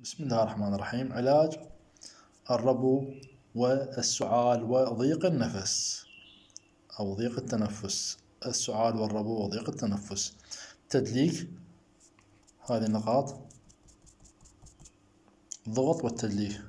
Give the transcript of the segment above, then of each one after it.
بسم الله الرحمن الرحيم. علاج الربو والسعال وضيق النفس أو ضيق التنفس. السعال والربو وضيق التنفس. تدليك هذه النقاط، الضغط والتدليك.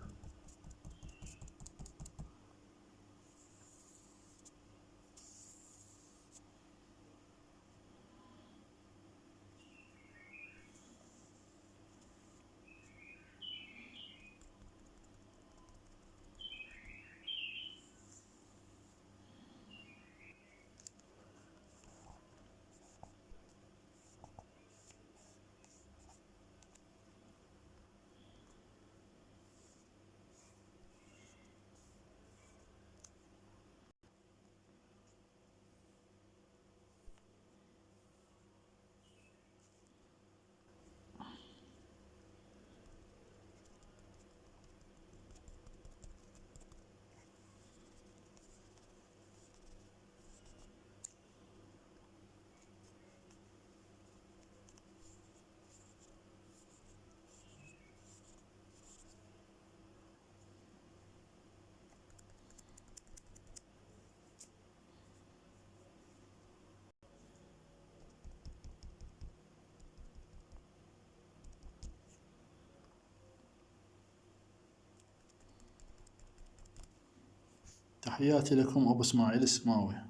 تحياتي لكم، أبو إسماعيل السماوي.